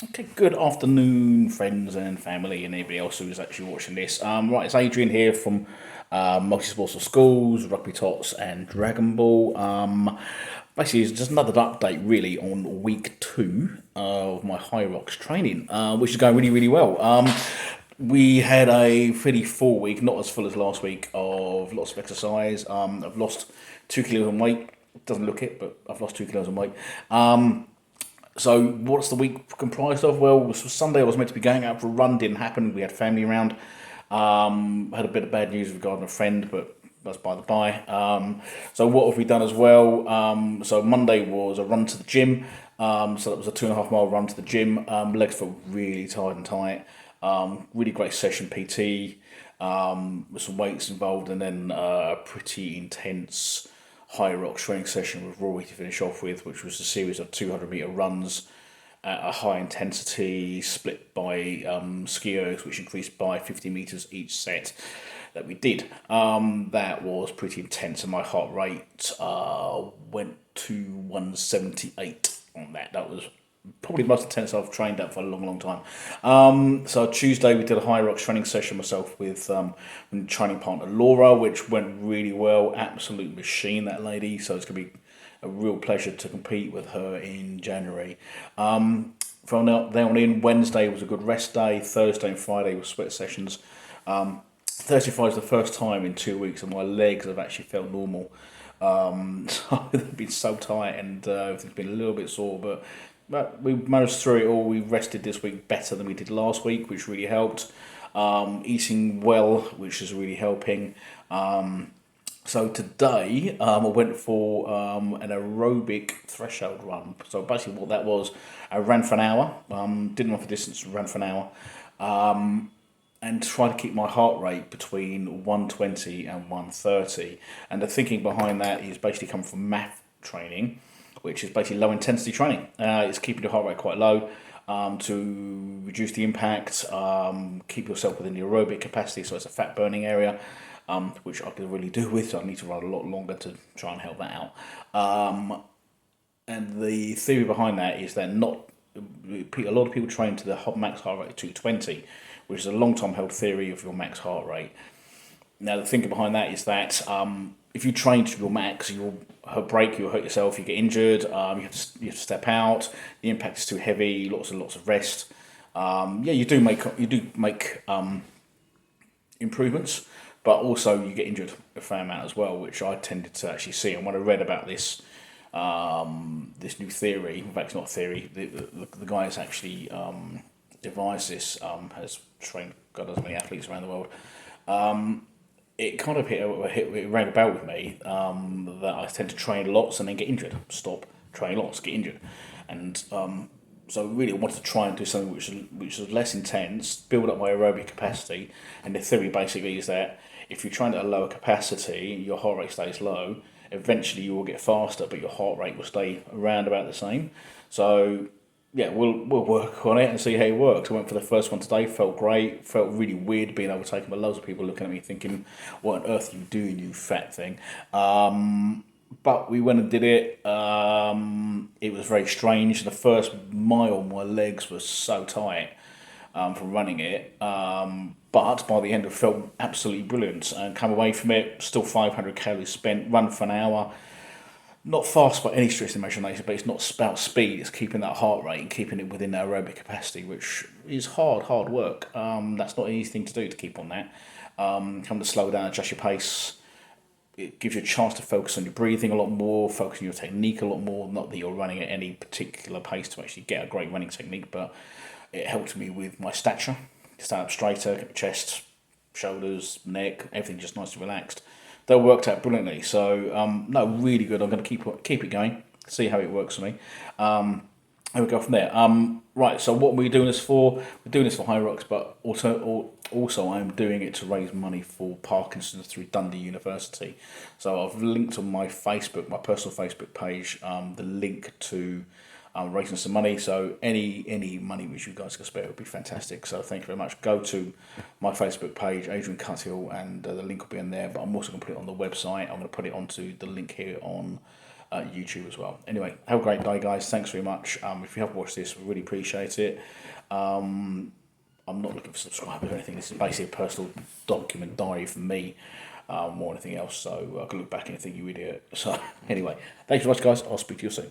Okay, good afternoon, friends and family, and anybody else who's actually watching this. Right, it's Adrian here from Multisports for Schools, Rugby Tots, and Dragon Ball. Basically, it's just another update, really, on week two of my Hyrox training, which is going really, really well. We had a fairly full week, not as full as last week, of lots of exercise. I've lost 2 kilos in weight. Doesn't look it, but I've lost 2 kilos in weight. So what's the week comprised of? Well, Sunday I was meant to be going out for a run, didn't happen. We had family around. Had a bit of bad news regarding a friend, but that's by the by. So what have we done as well? So Monday was a run to the gym. So that was a 2.5 mile run to the gym. Legs felt really tired and tight. Really great session PT. With some weights involved, and then a pretty intense high rock training session with Rory to finish off with, which was a series of 200-meter runs at a high intensity, split by ski ergs, which increased by 50 meters each set that we did. That was pretty intense, and my heart rate went to 178 on that. That was probably the most intense I've trained at for a long, long time. So Tuesday we did a high rocks training session myself with training partner Laura, which went really well. Absolute machine, that lady. So it's going to be a real pleasure to compete with her in January. From there on in, Wednesday was a good rest day. Thursday and Friday were sweat sessions. Thursday, Friday is the first time in 2 weeks and my legs have actually felt normal. So they've been so tight and everything's been a little bit sore, but we managed through it all. We rested this week better than we did last week, which really helped. Eating well, which is really helping. So today I went for an aerobic threshold run. So basically what that was, I ran for an hour, didn't run for distance, ran for an hour, and try to keep my heart rate between 120 and 130. And the thinking behind that is basically come from math training, which is basically low intensity training. It's keeping your heart rate quite low to reduce the impact, keep yourself within the aerobic capacity, so it's a fat burning area, which I could really do with, so I need to run a lot longer to try and help that out. And the theory behind that is that not a lot of people train to the max heart rate of 220, which is a long time held theory of your max heart rate. Now, the thinking behind that is that if you train to your max, you'll break, you'll hurt yourself, you get injured, you have to step out, the impact is too heavy, lots and lots of rest. You do make improvements, but also you get injured a fair amount as well, which I tended to actually see. And when I read about this new theory, in fact, it's not a theory, the guy that's actually devised this has trained God knows many athletes around the world. It kind of it rang a bell with me that I tend to train lots and then get injured. Stop, train lots, get injured, and so really I wanted to try and do something which is less intense, build up my aerobic capacity, and the theory basically is that if you train at a lower capacity, your heart rate stays low. Eventually, you will get faster, but your heart rate will stay around about the same. So yeah, we'll work on it and see how it works. I went for the first one today, felt great, felt really weird being overtaken by loads of people looking at me thinking, what on earth are you doing, you fat thing? But we went and did it. It was very strange. The first mile, my legs were so tight from running it. But by the end, it felt absolutely brilliant. And come away from it, still 500 calories spent, run for an hour, not fast by any stretch of the imagination, but it's not about speed. It's keeping that heart rate and keeping it within that aerobic capacity, which is hard work. That's not an easy thing to do to keep on that. Come to slow down, adjust your pace. It gives you a chance to focus on your breathing a lot more, focus on your technique a lot more. Not that you're running at any particular pace to actually get a great running technique, but it helped me with my stature, stand up straighter, get my chest, shoulders, neck, everything just nice and relaxed. That worked out brilliantly. So no, really good. I'm going to keep it going, see how it works for me. And we go from there. Right. So what are we doing this for? We're doing this for Hyrox, but also I'm doing it to raise money for Parkinson's through Dundee University. So I've linked on my Facebook, my personal Facebook page, the link to raising some money. So any money which you guys can spare would be fantastic. So thank you very much. Go to my Facebook page, Adrian Cuthill, and the link will be in there. But I'm also going to put it on the website. I'm going to put it onto the link here on YouTube as well. Anyway, have a great day, guys. Thanks very much. If you have watched this, we really appreciate it. I'm not looking for subscribers or anything. This is basically a personal document diary for me, more than anything else. So I can look back and think you idiot. So anyway, thanks so much, guys. I'll speak to you soon.